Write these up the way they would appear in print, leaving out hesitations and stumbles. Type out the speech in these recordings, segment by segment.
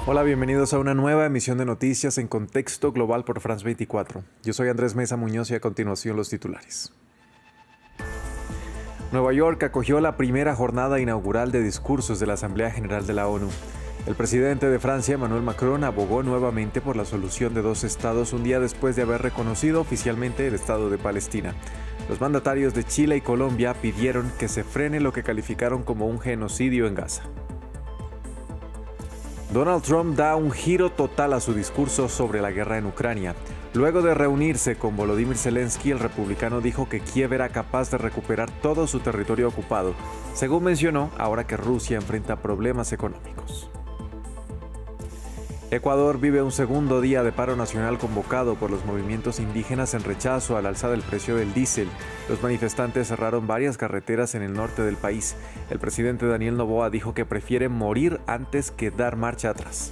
Hola, bienvenidos a una nueva emisión de noticias en contexto global por France 24. Yo soy Andrés Mesa Muñoz y a continuación los titulares. Nueva York acogió la primera jornada inaugural de discursos de la Asamblea General de la ONU. El presidente de Francia, Emmanuel Macron, abogó nuevamente por la solución de dos estados un día después de haber reconocido oficialmente el Estado de Palestina. Los mandatarios de Chile y Colombia pidieron que se frene lo que calificaron como un genocidio en Gaza. Donald Trump da un giro total a su discurso sobre la guerra en Ucrania. Luego de reunirse con Volodymyr Zelensky, el republicano dijo que Kiev era capaz de recuperar todo su territorio ocupado, según mencionó, ahora que Rusia enfrenta problemas económicos. Ecuador vive un segundo día de paro nacional convocado por los movimientos indígenas en rechazo al alza del precio del diésel. Los manifestantes cerraron varias carreteras en el norte del país. El presidente Daniel Noboa dijo que prefiere morir antes que dar marcha atrás.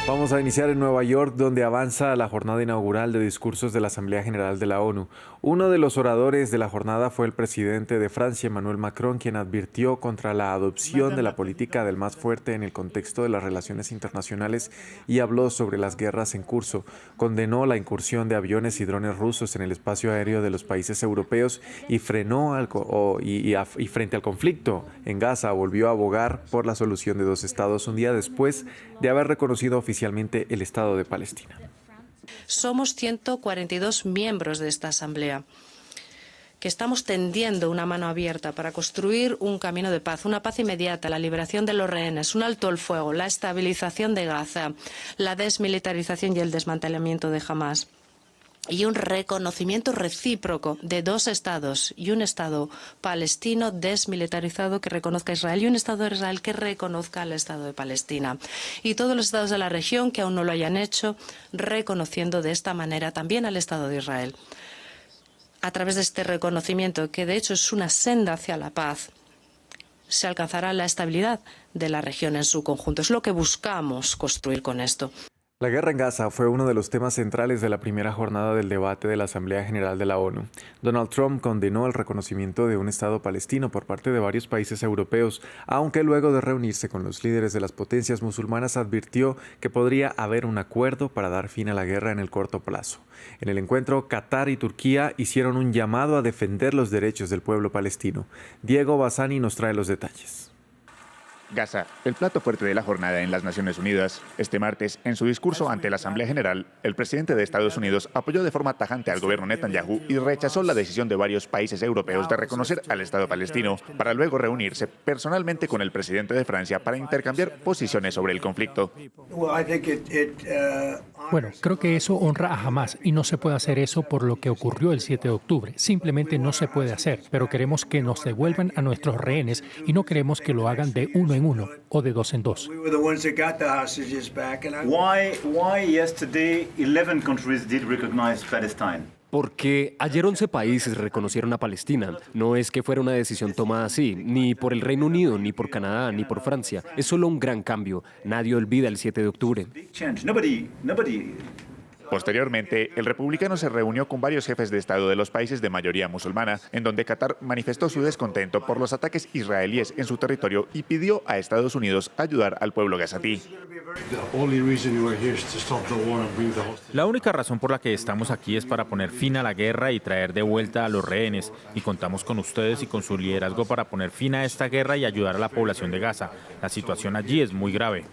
Vamos a iniciar en Nueva York, donde avanza la jornada inaugural de discursos de la Asamblea General de la ONU. Uno de los oradores de la jornada fue el presidente de Francia, Emmanuel Macron, quien advirtió contra la adopción de la política del más fuerte en el contexto de las relaciones internacionales y habló sobre las guerras en curso. Condenó la incursión de aviones y drones rusos en el espacio aéreo de los países europeos y frente al conflicto en Gaza volvió a abogar por la solución de dos estados un día después de haber reconocido oficialmente el Estado de Palestina. Somos 142 miembros de esta Asamblea que estamos tendiendo una mano abierta para construir un camino de paz, una paz inmediata, la liberación de los rehenes, un alto el fuego, la estabilización de Gaza, la desmilitarización y el desmantelamiento de Hamás, y un reconocimiento recíproco de dos estados y un Estado palestino desmilitarizado que reconozca a Israel y un Estado de Israel que reconozca al Estado de Palestina. Y todos los estados de la región que aún no lo hayan hecho, reconociendo de esta manera también al Estado de Israel. A través de este reconocimiento, que de hecho es una senda hacia la paz, se alcanzará la estabilidad de la región en su conjunto. Es lo que buscamos construir con esto. La guerra en Gaza fue uno de los temas centrales de la primera jornada del debate de la Asamblea General de la ONU. Donald Trump condenó el reconocimiento de un Estado palestino por parte de varios países europeos, aunque luego de reunirse con los líderes de las potencias musulmanas advirtió que podría haber un acuerdo para dar fin a la guerra en el corto plazo. En el encuentro, Qatar y Turquía hicieron un llamado a defender los derechos del pueblo palestino. Diego Bassani nos trae los detalles. Gaza, el plato fuerte de la jornada en las Naciones Unidas. Este martes, en su discurso ante la Asamblea General, el presidente de Estados Unidos apoyó de forma tajante al gobierno Netanyahu y rechazó la decisión de varios países europeos de reconocer al Estado palestino, para luego reunirse personalmente con el presidente de Francia para intercambiar posiciones sobre el conflicto. Bueno, creo que eso honra a Hamás y no se puede hacer eso por lo que ocurrió el 7 de octubre. Simplemente no se puede hacer, pero queremos que nos devuelvan a nuestros rehenes y no queremos que lo hagan de uno en uno o de dos en dos. Why yesterday 11 countries did recognize Palestine? Porque ayer 11 países reconocieron a Palestina. No es que fuera una decisión tomada así, ni por el Reino Unido, ni por Canadá, ni por Francia. Es solo un gran cambio. Nadie olvida el 7 de octubre. Posteriormente, el republicano se reunió con varios jefes de Estado de los países de mayoría musulmana, en donde Qatar manifestó su descontento por los ataques israelíes en su territorio y pidió a Estados Unidos ayudar al pueblo gazatí. La única razón por la que estamos aquí es para poner fin a la guerra y traer de vuelta a los rehenes, y contamos con ustedes y con su liderazgo para poner fin a esta guerra y ayudar a la población de Gaza. La situación allí es muy grave.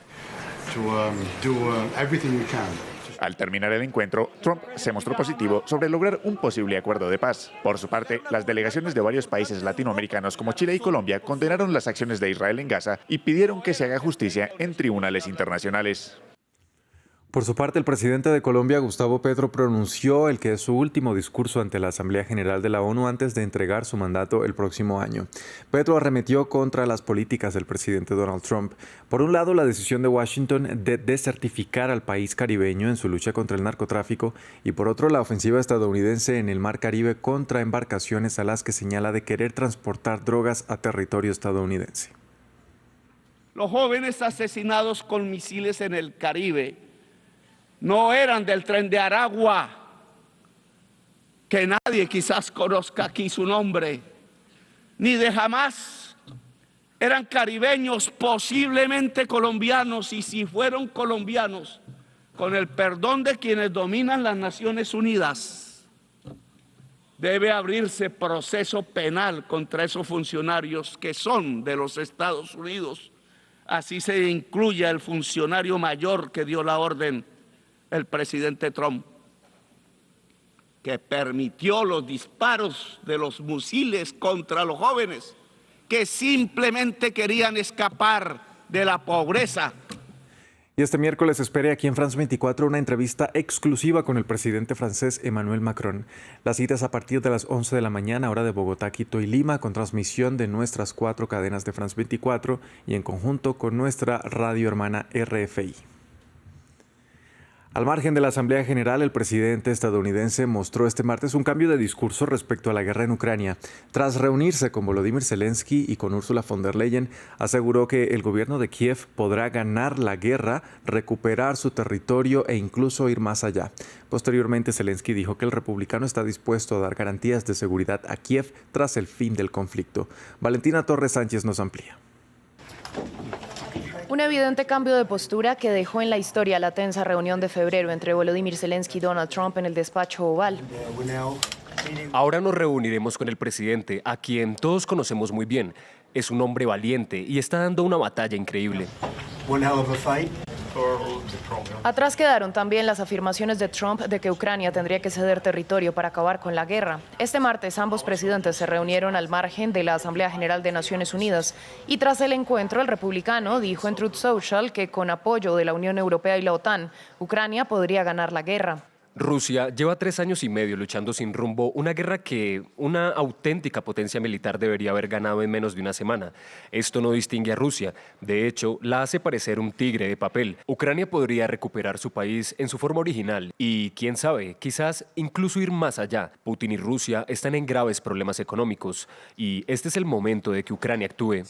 Al terminar el encuentro, Trump se mostró positivo sobre lograr un posible acuerdo de paz. Por su parte, las delegaciones de varios países latinoamericanos como Chile y Colombia condenaron las acciones de Israel en Gaza y pidieron que se haga justicia en tribunales internacionales. Por su parte, el presidente de Colombia, Gustavo Petro, pronunció el que es su último discurso ante la Asamblea General de la ONU antes de entregar su mandato el próximo año. Petro arremetió contra las políticas del presidente Donald Trump. Por un lado, la decisión de Washington de desertificar al país caribeño en su lucha contra el narcotráfico y por otro, la ofensiva estadounidense en el Mar Caribe contra embarcaciones a las que señala de querer transportar drogas a territorio estadounidense. Los jóvenes asesinados con misiles en el Caribe no eran del Tren de Aragua, que nadie quizás conozca aquí su nombre, ni de Hamas. Eran caribeños, posiblemente colombianos, y si fueron colombianos, con el perdón de quienes dominan las Naciones Unidas, debe abrirse proceso penal contra esos funcionarios que son de los Estados Unidos. Así se incluye el funcionario mayor que dio la orden, el presidente Trump, que permitió los disparos de los misiles contra los jóvenes que simplemente querían escapar de la pobreza. Y este miércoles espere aquí en France 24 una entrevista exclusiva con el presidente francés Emmanuel Macron. La cita es a partir de las 11 de la mañana, hora de Bogotá, Quito y Lima, con transmisión de nuestras 4 cadenas de France 24 y en conjunto con nuestra radio hermana RFI. Al margen de la Asamblea General, el presidente estadounidense mostró este martes un cambio de discurso respecto a la guerra en Ucrania. Tras reunirse con Volodymyr Zelensky y con Ursula von der Leyen, aseguró que el gobierno de Kiev podrá ganar la guerra, recuperar su territorio e incluso ir más allá. Posteriormente, Zelensky dijo que el republicano está dispuesto a dar garantías de seguridad a Kiev tras el fin del conflicto. Valentina Torres Sánchez nos amplía. Un evidente cambio de postura que dejó en la historia la tensa reunión de febrero entre Volodymyr Zelensky y Donald Trump en el despacho Oval. Ahora nos reuniremos con el presidente, a quien todos conocemos muy bien. Es un hombre valiente y está dando una batalla increíble. Atrás quedaron también las afirmaciones de Trump de que Ucrania tendría que ceder territorio para acabar con la guerra. Este martes ambos presidentes se reunieron al margen de la Asamblea General de Naciones Unidas y tras el encuentro el republicano dijo en Truth Social que con apoyo de la Unión Europea y la OTAN, Ucrania podría ganar la guerra. Rusia lleva 3 años y medio luchando sin rumbo, una guerra que una auténtica potencia militar debería haber ganado en menos de una semana. Esto no distingue a Rusia, de hecho, la hace parecer un tigre de papel. Ucrania podría recuperar su país en su forma original y, quién sabe, quizás incluso ir más allá. Putin y Rusia están en graves problemas económicos y este es el momento de que Ucrania actúe.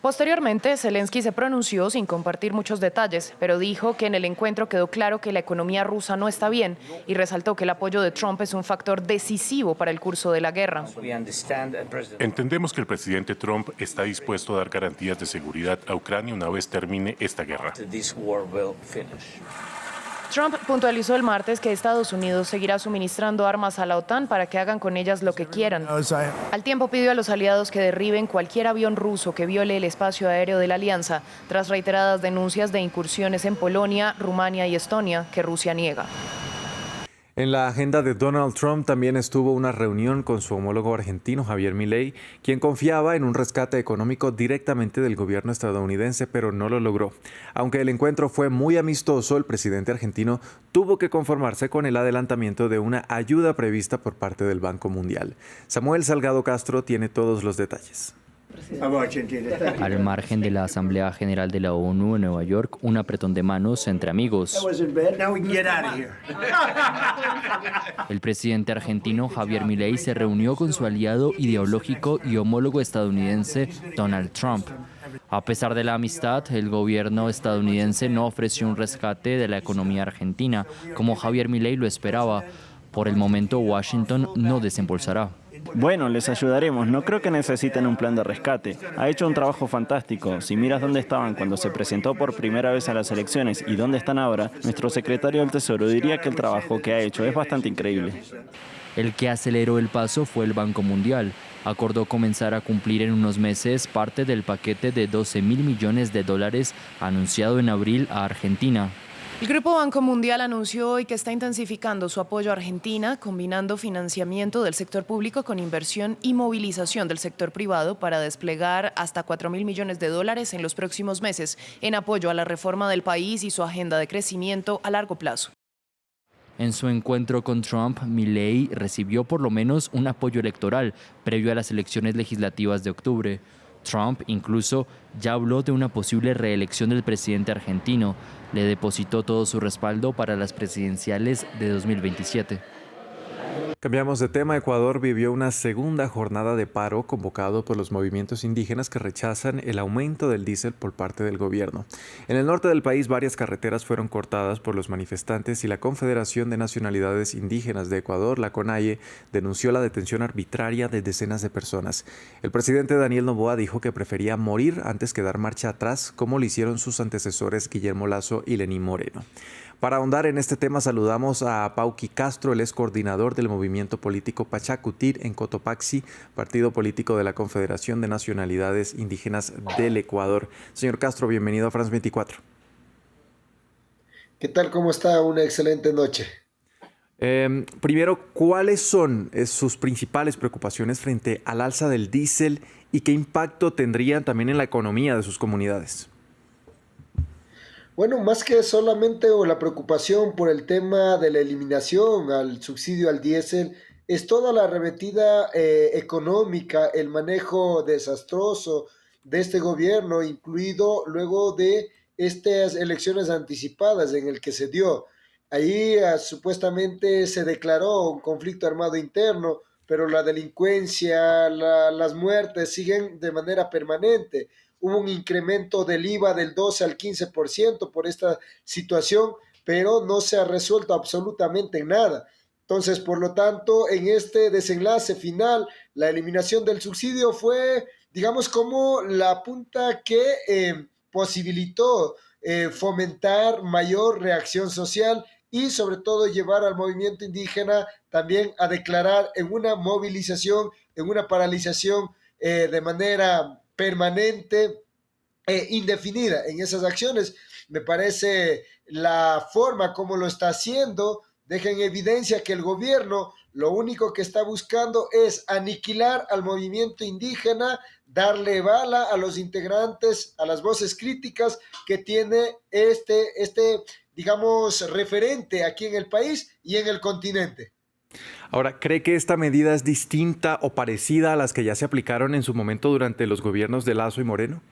Posteriormente, Zelensky se pronunció sin compartir muchos detalles, pero dijo que en el encuentro quedó claro que la economía rusa no está bien y resaltó que el apoyo de Trump es un factor decisivo para el curso de la guerra. Entendemos que el presidente Trump está dispuesto a dar garantías de seguridad a Ucrania una vez termine esta guerra. Trump puntualizó el martes que Estados Unidos seguirá suministrando armas a la OTAN para que hagan con ellas lo que quieran. Al tiempo pidió a los aliados que derriben cualquier avión ruso que viole el espacio aéreo de la alianza, tras reiteradas denuncias de incursiones en Polonia, Rumania y Estonia que Rusia niega. En la agenda de Donald Trump también estuvo una reunión con su homólogo argentino Javier Milei, quien confiaba en un rescate económico directamente del gobierno estadounidense, pero no lo logró. Aunque el encuentro fue muy amistoso, el presidente argentino tuvo que conformarse con el adelantamiento de una ayuda prevista por parte del Banco Mundial. Samuel Salgado Castro tiene todos los detalles. Al margen de la Asamblea General de la ONU en Nueva York, un apretón de manos entre amigos. El presidente argentino Javier Milei se reunió con su aliado ideológico y homólogo estadounidense Donald Trump. A pesar de la amistad, el gobierno estadounidense no ofreció un rescate de la economía argentina, como Javier Milei lo esperaba. Por el momento, Washington no desembolsará. Bueno, les ayudaremos. No creo que necesiten un plan de rescate. Ha hecho un trabajo fantástico. Si miras dónde estaban cuando se presentó por primera vez a las elecciones y dónde están ahora, nuestro secretario del Tesoro diría que el trabajo que ha hecho es bastante increíble. El que aceleró el paso fue el Banco Mundial. Acordó comenzar a cumplir en unos meses parte del paquete de $12.000 millones anunciado en abril a Argentina. El Grupo Banco Mundial anunció hoy que está intensificando su apoyo a Argentina, combinando financiamiento del sector público con inversión y movilización del sector privado para desplegar hasta $4.000 millones en los próximos meses en apoyo a la reforma del país y su agenda de crecimiento a largo plazo. En su encuentro con Trump, Milei recibió por lo menos un apoyo electoral previo a las elecciones legislativas de octubre. Trump incluso ya habló de una posible reelección del presidente argentino. Le depositó todo su respaldo para las presidenciales de 2027. Cambiamos de tema. Ecuador vivió una segunda jornada de paro convocado por los movimientos indígenas que rechazan el aumento del diésel por parte del gobierno. En el norte del país, varias carreteras fueron cortadas por los manifestantes y la Confederación de Nacionalidades Indígenas de Ecuador, la CONAIE, denunció la detención arbitraria de decenas de personas. El presidente Daniel Noboa dijo que prefería morir antes que dar marcha atrás, como lo hicieron sus antecesores Guillermo Lasso y Lenín Moreno. Para ahondar en este tema, saludamos a Pauqui Castro, él es coordinador del movimiento político Pachacutir en Cotopaxi, partido político de la Confederación de Nacionalidades Indígenas del Ecuador. Señor Castro, bienvenido a France 24. ¿Qué tal? ¿Cómo está? Una excelente noche. Primero, ¿cuáles son sus principales preocupaciones frente al alza del diésel y qué impacto tendrían también en la economía de sus comunidades? Bueno, más que solamente la preocupación por el tema de la eliminación al subsidio al diésel, es toda la arremetida económica, el manejo desastroso de este gobierno, incluido luego de estas elecciones anticipadas en el que se dio. Ahí supuestamente se declaró un conflicto armado interno, pero la delincuencia, las muertes siguen de manera permanente. Hubo un incremento del IVA del 12 al 15% por esta situación, pero no se ha resuelto absolutamente nada. Entonces, por lo tanto, en este desenlace final, la eliminación del subsidio fue, digamos, como la punta que posibilitó fomentar mayor reacción social y sobre todo llevar al movimiento indígena también a declarar en una movilización, en una paralización de manera permanente e indefinida en esas acciones. Me parece la forma como lo está haciendo deja en evidencia que el gobierno lo único que está buscando es aniquilar al movimiento indígena, darle bala a los integrantes, a las voces críticas que tiene digamos, referente aquí en el país y en el continente. Ahora, ¿cree que esta medida es distinta o parecida a las que ya se aplicaron en su momento durante los gobiernos de Lasso y Moreno?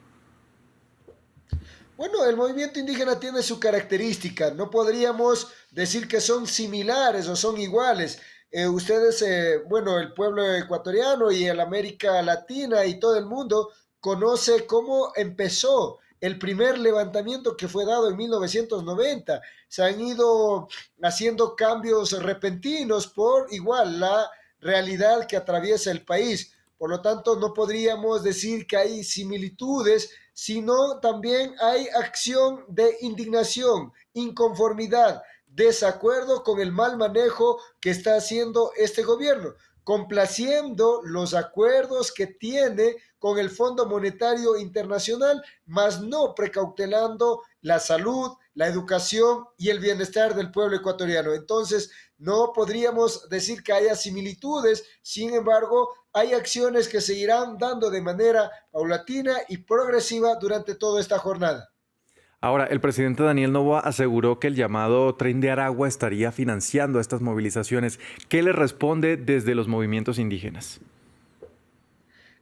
Bueno, el movimiento indígena tiene su característica. No podríamos decir que son similares o son iguales. Ustedes, bueno, el pueblo ecuatoriano y el América Latina y todo el mundo conoce cómo empezó el primer levantamiento que fue dado en 1990. Se han ido haciendo cambios repentinos por igual la realidad que atraviesa el país. Por lo tanto, no podríamos decir que hay similitudes, sino también hay acción de indignación, inconformidad, desacuerdo con el mal manejo que está haciendo este gobierno, complaciendo los acuerdos que tiene con el Fondo Monetario Internacional, mas no precautelando la salud, la educación y el bienestar del pueblo ecuatoriano. Entonces, no podríamos decir que haya similitudes, sin embargo, hay acciones que se irán dando de manera paulatina y progresiva durante toda esta jornada. Ahora, el presidente Daniel Noboa aseguró que el llamado Tren de Aragua estaría financiando estas movilizaciones. ¿Qué le responde desde los movimientos indígenas?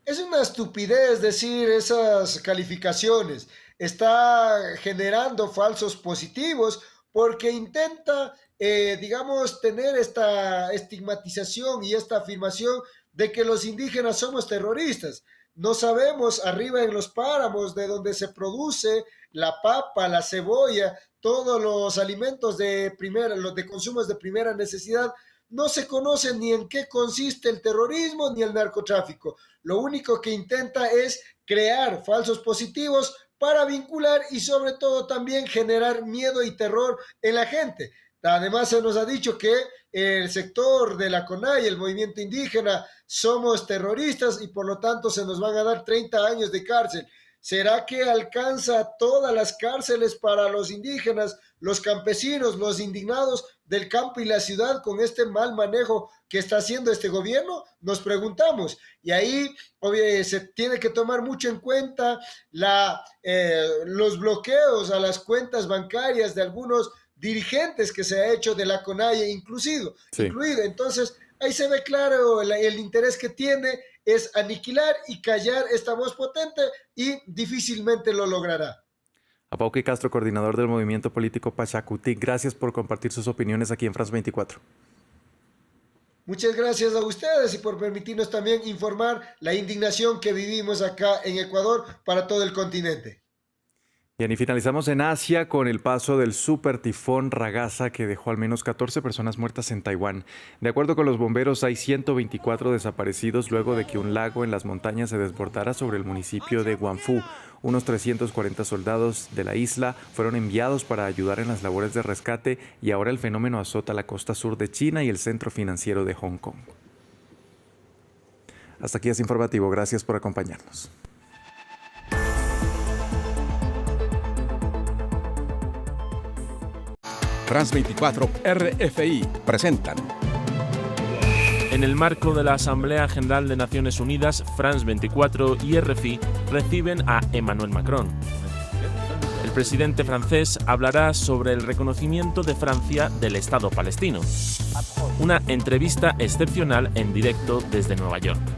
Es una estupidez decir esas calificaciones. Está generando falsos positivos porque intenta, digamos, tener esta estigmatización y esta afirmación de que los indígenas somos terroristas. No sabemos arriba en los páramos de donde se produce la papa, la cebolla, todos los alimentos los de consumos de primera necesidad, no se conoce ni en qué consiste el terrorismo ni el narcotráfico. Lo único que intenta es crear falsos positivos para vincular y sobre todo también generar miedo y terror en la gente. Además se nos ha dicho que el sector de la CONAIE, el movimiento indígena, somos terroristas y por lo tanto se nos van a dar 30 años de cárcel. ¿Será que alcanza todas las cárceles para los indígenas, los campesinos, los indignados del campo y la ciudad con este mal manejo que está haciendo este gobierno? Nos preguntamos. Y ahí se tiene que tomar mucho en cuenta los bloqueos a las cuentas bancarias de algunos dirigentes que se ha hecho de la CONAIE incluido. Entonces, ahí se ve claro el interés que tiene es aniquilar y callar esta voz potente y difícilmente lo logrará. A Pauqui Castro, coordinador del movimiento político Pachacutic, gracias por compartir sus opiniones aquí en France 24. Muchas gracias a ustedes y por permitirnos también informar la indignación que vivimos acá en Ecuador para todo el continente. Bien, y finalizamos en Asia con el paso del super tifón Ragasa, que dejó al menos 14 personas muertas en Taiwán. De acuerdo con los bomberos, hay 124 desaparecidos luego de que un lago en las montañas se desbordara sobre el municipio de Guangzhou. Unos 340 soldados de la isla fueron enviados para ayudar en las labores de rescate y ahora el fenómeno azota la costa sur de China y el centro financiero de Hong Kong. Hasta aquí es informativo. Gracias por acompañarnos. France 24 RFI presentan. En el marco de la Asamblea General de Naciones Unidas, France 24 y RFI reciben a Emmanuel Macron. El presidente francés hablará sobre el reconocimiento de Francia del Estado palestino. Una entrevista excepcional en directo desde Nueva York.